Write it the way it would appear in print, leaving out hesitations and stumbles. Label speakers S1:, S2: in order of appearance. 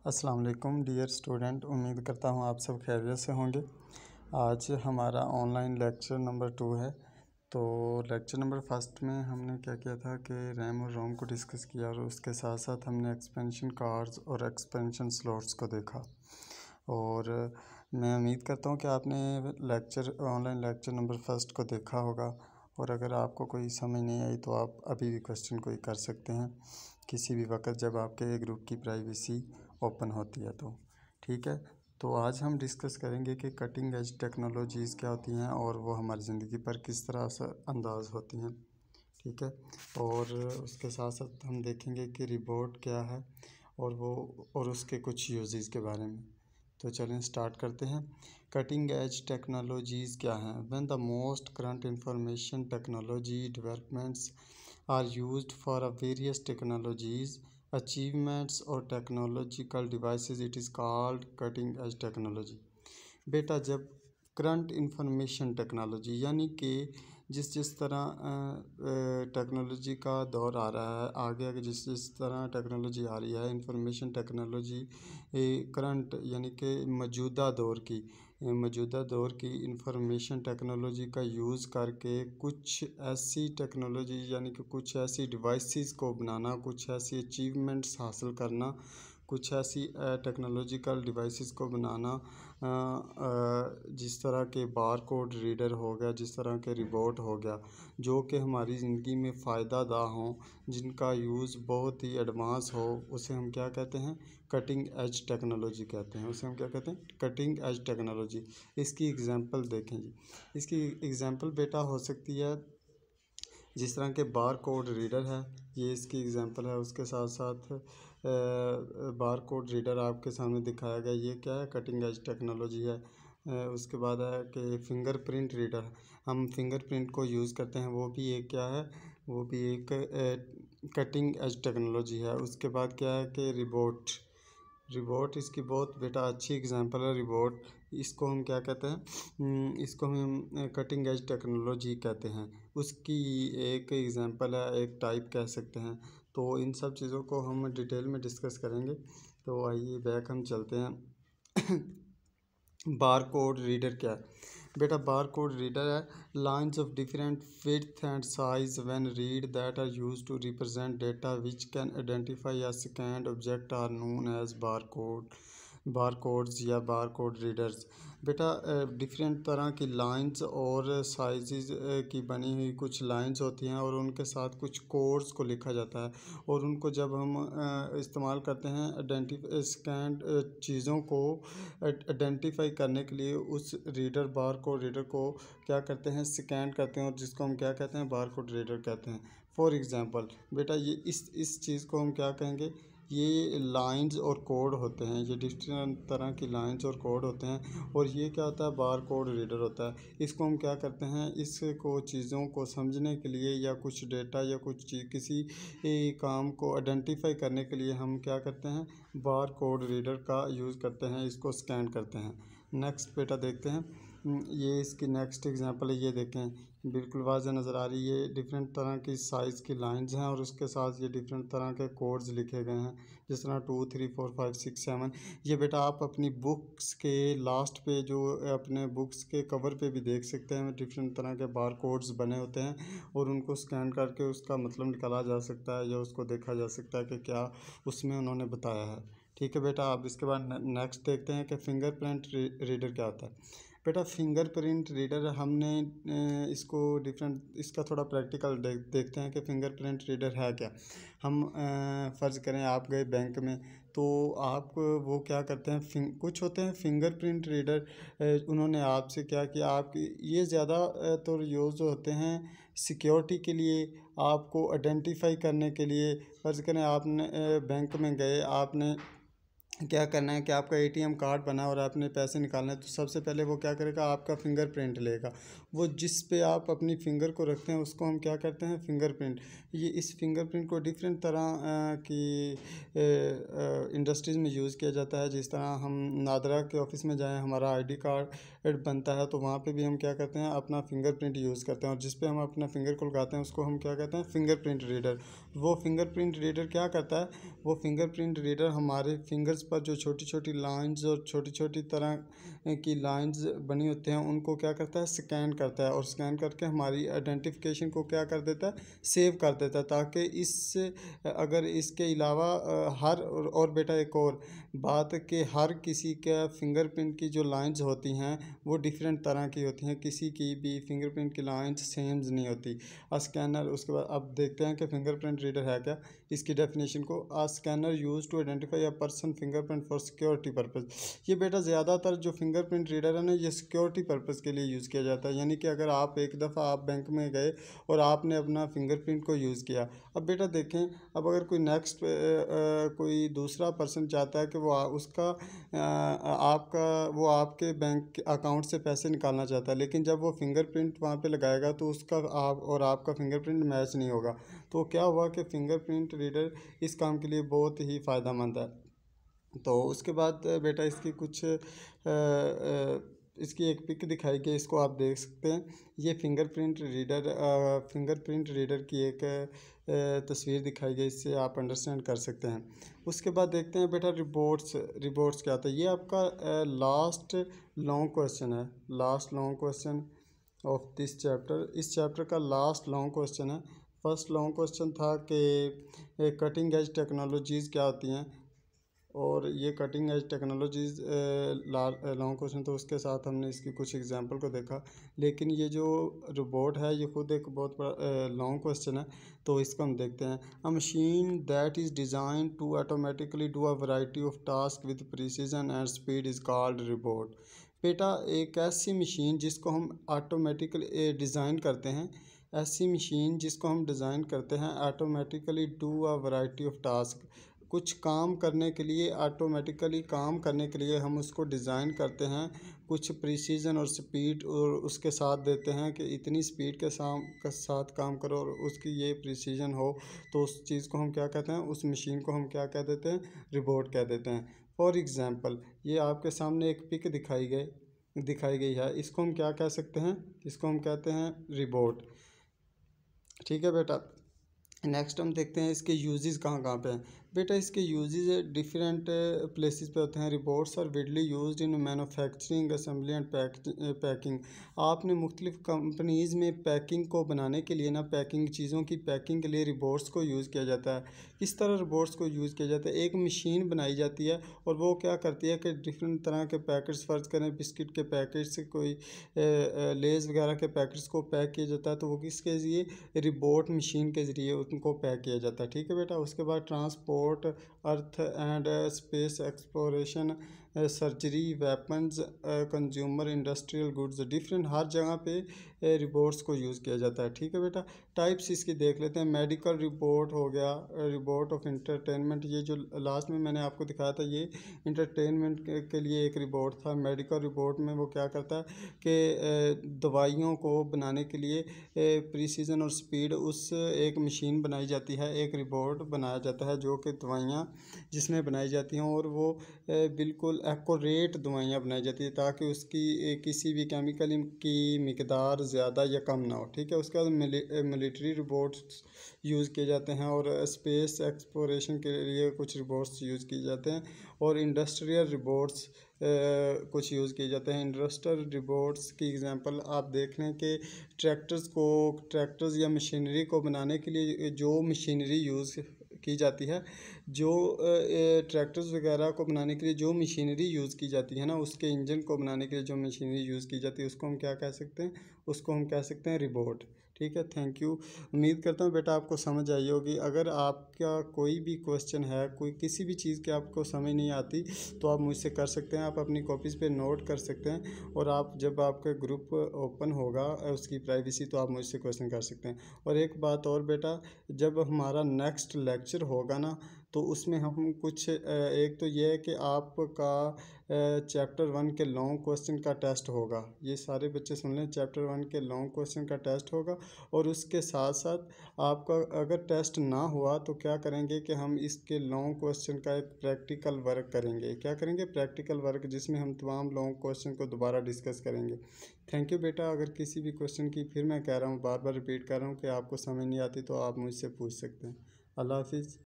S1: अस्सलाम वालेकुम dear student, उम्मीद करता हूँ आप सब खैरियत से होंगे। आज हमारा ऑनलाइन लेक्चर नंबर 2 है। तो लेक्चर नंबर फर्स्ट में हमने क्या किया था कि रैम और रोम को डिस्कस किया और उसके साथ साथ हमने एक्सपेंशन कार्ड्स और एक्सपेंशन स्लॉट्स को देखा। और मैं उम्मीद करता हूँ कि आपने ऑनलाइन लेक्चर नंबर फर्स्ट को देखा होगा। और अगर आपको कोई समझ नहीं आई तो आप अभी भी क्वेश्चन कोई कर सकते हैं किसी भी वक्त जब आपके ग्रुप की प्राइवेसी ओपन होती है तो ठीक है। तो आज हम डिस्कस करेंगे कि कटिंग एज टेक्नोलॉजीज़ क्या होती हैं और वो हमारी ज़िंदगी पर किस तरह से अंदाज होती हैं, ठीक है। और उसके साथ साथ हम देखेंगे कि रिबोट क्या है और उसके कुछ यूजेस के बारे में। तो चलें स्टार्ट करते हैं। कटिंग एज टेक्नोलॉजीज़ क्या हैं? When the most current information technology developments are used for a various technologies achievements और technological devices it is called cutting edge technology. बेटा, जब करंट इंफॉर्मेशन टेक्नोलॉजी यानी कि जिस तरह टेक्नोलॉजी का दौर आ रहा है, आगे आगे जिस तरह टेक्नोलॉजी आ रही है, इंफॉर्मेशन टेक्नोलॉजी करंट यानी कि मौजूदा दौर की इंफॉर्मेशन टेक्नोलॉजी का यूज़ करके कुछ ऐसी टेक्नोलॉजी यानी कि कुछ ऐसी डिवाइसेस को बनाना, कुछ ऐसी अचीवमेंट्स हासिल करना, कुछ ऐसी टेक्नोलॉजिकल डिवाइसेस को बनाना जिस तरह के बार कोड रीडर हो गया, जिस तरह के रिबोट हो गया, जो कि हमारी ज़िंदगी में फ़ायदा दा हों, जिनका यूज़ बहुत ही एडवांस हो, उसे हम क्या कहते हैं? कटिंग एज टेक्नोलॉजी कहते हैं। उसे हम क्या कहते हैं? Cutting edge technology. इसकी एग्जांपल देखें जी। इसकी एग्जांपल बेटा हो सकती है जिस तरह के बार कोड रीडर है, ये इसकी एग्जांपल है। उसके साथ साथ बार कोड रीडर आपके सामने दिखाया गया, ये क्या है? कटिंग एज टेक्नोलॉजी है। उसके बाद है कि फिंगरप्रिंट रीडर, हम फिंगरप्रिंट को यूज़ करते हैं, वो भी एक क्या है? वो भी एक कटिंग एज टेक्नोलॉजी है। उसके बाद क्या है कि रिबोट इसकी बहुत बेटा अच्छी एग्जांपल है। रिबोट इसको हम क्या कहते हैं? इसको हम कटिंग एज टेक्नोलॉजी कहते हैं। उसकी एक एग्जांपल है, एक टाइप कह सकते हैं। तो इन सब चीज़ों को हम डिटेल में डिस्कस करेंगे। तो आइए बैक हम चलते हैं। बार कोड रीडर क्या है? बेटा, बार कोड रीडर है lines of different width and size when read that are used to represent data which can identify या scanned object are known as bar codes या बार कोड रीडर्स। बेटा, different तरह की lines और size की बनी हुई कुछ लाइंस होती हैं और उनके साथ कुछ कोड्स को लिखा जाता है और उनको जब हम इस्तेमाल करते हैं स्कैन चीज़ों को आइडेंटिफाई करने के लिए, उस बार कोड रीडर को क्या करते हैं? स्कैन करते हैं और जिसको हम क्या कहते हैं? बार कोड रीडर कहते हैं। फॉर एग्ज़ाम्पल बेटा, ये इस चीज़ को हम क्या कहेंगे? ये लाइंस और कोड होते हैं, ये डिफरेंट तरह की लाइंस और कोड होते हैं और ये क्या होता है? बार कोड रीडर होता है। इसको हम क्या करते हैं? इसको चीज़ों को समझने के लिए या कुछ डेटा या कुछ चीज़ किसी काम को आइडेंटिफाई करने के लिए हम क्या करते हैं? बार कोड रीडर का यूज़ करते हैं, इसको स्कैन करते हैं। नेक्स्ट बेटा देखते हैं। ये इसकी नेक्स्ट एग्जांपल है, ये देखें, बिल्कुल वाज़ेह नज़र आ रही है। ये डिफरेंट तरह की साइज़ की लाइंस हैं और उसके साथ ये डिफरेंट तरह के कोड्स लिखे गए हैं, जिस तरह 2 3 4 5 6 7। ये बेटा आप अपनी बुक्स के लास्ट पे जो अपने बुक्स के कवर पे भी देख सकते हैं, डिफरेंट तरह के बार कोड्स बने होते हैं और उनको स्कैन करके उसका मतलब निकाला जा सकता है या उसको देखा जा सकता है कि क्या उसमें उन्होंने बताया है। ठीक है बेटा, आप इसके बाद नेक्स्ट देखते हैं कि फिंगरप्रिंट रीडर क्या होता है। बेटा, फिंगरप्रिंट रीडर हमने इसका थोड़ा प्रैक्टिकल देखते हैं कि फिंगरप्रिंट रीडर है क्या। हम फ़र्ज़ करें आप गए बैंक में, तो आप वो क्या करते हैं? कुछ होते हैं फिंगरप्रिंट रीडर, उन्होंने आपसे क्या किया? आपकी ये ज़्यादा तो यूज़ होते हैं सिक्योरिटी के लिए, आपको आइडेंटिफाई करने के लिए। फ़र्ज़ करें आपने बैंक में गए, आपने क्या करना है कि आपका एटीएम कार्ड बना और आपने पैसे निकालना है, तो सबसे पहले वो क्या करेगा? आपका फिंगरप्रिंट लेगा। वो जिस पे आप अपनी फिंगर को रखते हैं उसको हम क्या करते हैं? फिंगरप्रिंट। ये इस फिंगरप्रिंट को डिफरेंट तरह की इंडस्ट्रीज़ में यूज़ किया जाता है। जिस तरह हम नादरा के ऑफिस में जाएं, हमारा आईडी कार्ड बनता है, तो वहाँ पे भी हम क्या करते हैं? अपना फिंगरप्रिंट यूज़ करते हैं और जिस पे हम अपना फिंगर को लगाते हैं उसको हम क्या कहते हैं? Fingerprint reader. वो फिंगरप्रिंट रीडर क्या करता है? वो फिंगरप्रिंट रीडर हमारे फिंगर्स पर जो छोटी छोटी लाइंस और छोटी छोटी तरह की लाइंस बनी होती हैं उनको क्या करता है, स्कैन करता है, और स्कैन करके हमारी आइडेंटिफिकेशन को क्या कर देता है, सेव कर देता है, ताकि इससे अगर इसके अलावा हर और बेटा एक और बात कि हर किसी का फिंगरप्रिंट की जो लाइंस होती हैं वो डिफरेंट तरह की होती हैं, किसी की भी फिंगरप्रिंट की लाइंस सेम नहीं होती। स्कैनर, उसके बाद अब देखते हैं कि फिंगरप्रिंट रीडर है क्या, इसकी डेफिनेशन को। A scanner use to identify a person fingerprint for security purpose. ये बेटा ज़्यादातर जो फिंगरप्रिंट रीडर है ना, ये सिक्योरिटी पर्पस के लिए यूज़ किया जाता है। यानी कि अगर आप एक दफ़ा आप बैंक में गए और आपने अपना फिंगरप्रिंट को यूज़ किया, अब बेटा देखें, अब अगर कोई नेक्स्ट कोई दूसरा पर्सन चाहता है कि वो उसका आपका वो आपके बैंक अकाउंट से पैसे निकालना चाहता है, लेकिन जब वो फिंगरप्रिंट वहाँ पे लगाएगा तो उसका आप और आपका फिंगरप्रिंट मैच नहीं होगा। तो क्या हुआ कि फिंगरप्रिंट रीडर इस काम के लिए बहुत ही फ़ायदेमंद है। तो उसके बाद बेटा इसकी कुछ इसकी एक पिक दिखाई गई, इसको आप देख सकते हैं। ये फिंगरप्रिंट रीडर की एक तस्वीर दिखाई गई, इससे आप अंडरस्टैंड कर सकते हैं। उसके बाद देखते हैं बेटा रिबोट्स क्या होता है। ये आपका लास्ट लॉन्ग क्वेश्चन है, last long question of this chapter. इस चैप्टर का लास्ट लॉन्ग क्वेश्चन है। फर्स्ट लॉन्ग क्वेश्चन था कि कटिंग एज टेक्नोलॉजीज़ क्या होती हैं, और ये cutting edge technologies long question, तो उसके साथ हमने इसकी कुछ एग्जांपल को देखा। लेकिन ये जो रोबोट है ये खुद एक बहुत बड़ा लॉन्ग क्वेश्चन है, तो इसको हम देखते हैं। A machine that is design to automatically do a variety of task with precision and speed is called robot. बेटा एक ऐसी मशीन जिसको हम ऑटोमेटिकली डिज़ाइन करते हैं, ऐसी मशीन जिसको हम डिज़ाइन करते हैं automatically do a variety of task, कुछ काम करने के लिए, ऑटोमेटिकली काम करने के लिए हम उसको डिज़ाइन करते हैं, कुछ प्रिसीजन और स्पीड और उसके साथ देते हैं कि इतनी स्पीड के साथ काम करो और उसकी ये प्रिसीजन हो, तो उस चीज़ को हम क्या कहते हैं, उस मशीन को हम क्या कह देते हैं, रोबोट कह देते हैं। फॉर एग्ज़ाम्पल ये आपके सामने एक पिक दिखाई गई है, इसको हम क्या कह सकते हैं, इसको हम कहते हैं रोबोट। ठीक है बेटा, नेक्स्ट हम देखते हैं इसके यूजेस कहाँ कहाँ पे हैं। बेटा इसके यूजेस डिफरेंट प्लेसेस पे होते हैं। Robots are widely used in manufacturing, assembly and packing. आपने मुख्तलिफ कंपनीज़ में पैकिंग को बनाने के लिए ना, पैकिंग चीज़ों की पैकिंग के लिए रिपोर्ट्स को यूज़ किया जाता है। किस तरह रिपोर्ट्स को यूज़ किया जाता है, एक मशीन बनाई जाती है और वो क्या करती है कि डिफरेंट तरह के पैकेट्स, फ़र्ज़ करें बिस्किट के पैकेट्स, कोई लेज़ वगैरह के पैकेट्स को पैक किया जाता है, तो वो किसके ज़रिए, रिबोट मशीन के ज़रिए उनको पैक किया जाता है। ठीक है बेटा, उसके बाद transport, earth and space exploration, surgery, weapons, consumer industrial goods, different हर जगह पे रिपोर्ट्स को यूज़ किया जाता है। ठीक है बेटा, टाइप्स इसकी देख लेते हैं। मेडिकल रिपोर्ट हो गया, रिपोर्ट ऑफ इंटरटेनमेंट, ये जो लास्ट में मैंने आपको दिखाया था ये इंटरटेनमेंट के लिए एक रिपोर्ट था। मेडिकल रिपोर्ट में वो क्या करता है कि दवाइयों को बनाने के लिए प्रिसीजन और स्पीड, उस एक मशीन बनाई जाती है, एक रिपोर्ट बनाया जाता है जो कि दवाइयाँ जिसमें बनाई जाती हैं, और वो बिल्कुल एक्यूरेट दवाइयाँ बनाई जाती है ताकि उसकी किसी भी केमिकल की मिकदार ज़्यादा या कम ना हो। ठीक है, उसके बाद मिलिट्री रिपोर्ट्स यूज़ किए जाते हैं, और स्पेस एक्सप्लोरेशन के लिए कुछ रिपोर्ट्स यूज़ किए जाते हैं, और इंडस्ट्रियल रिपोर्ट्स कुछ यूज़ किए जाते हैं। इंडस्ट्रियल रिपोर्ट्स की एग्जांपल आप देख लें कि ट्रैक्टर्स या मशीनरी को बनाने के लिए जो मशीनरी यूज़ की जाती है, जो ट्रैक्टर्स वगैरह को बनाने के लिए जो मशीनरी यूज़ की जाती है ना, उसके इंजन को बनाने के लिए जो मशीनरी यूज़ की जाती है उसको हम क्या कह सकते हैं, उसको हम कह सकते हैं रिबोट। ठीक है, थैंक यू। उम्मीद करता हूँ बेटा आपको समझ आई होगी। अगर आपका कोई भी क्वेश्चन है, कोई किसी भी चीज़ की आपको समझ नहीं आती, तो आप मुझसे कर सकते हैं, आप अपनी कॉपीज़ पे नोट कर सकते हैं, और आप जब आपका ग्रुप ओपन होगा उसकी प्राइवेसी, तो आप मुझसे क्वेश्चन कर सकते हैं। और एक बात और बेटा, जब हमारा नेक्स्ट लेक्चर होगा ना, तो उसमें हम कुछ एक तो ये है कि आपका चैप्टर 1 के लॉन्ग क्वेश्चन का टेस्ट होगा। ये सारे बच्चे सुन लें, चैप्टर 1 के लॉन्ग क्वेश्चन का टेस्ट होगा, और उसके साथ साथ आपका अगर टेस्ट ना हुआ तो क्या करेंगे कि हम इसके लॉन्ग क्वेश्चन का एक प्रैक्टिकल वर्क करेंगे। क्या करेंगे, प्रैक्टिकल वर्क, जिसमें हम तमाम लॉन्ग क्वेश्चन को दोबारा डिस्कस करेंगे। थैंक यू बेटा। अगर किसी भी क्वेश्चन की, फिर मैं कह रहा हूँ, बार बार रिपीट कर रहा हूँ, कि आपको समझ नहीं आती तो आप मुझसे पूछ सकते हैं। अल्लाह हाफिज़।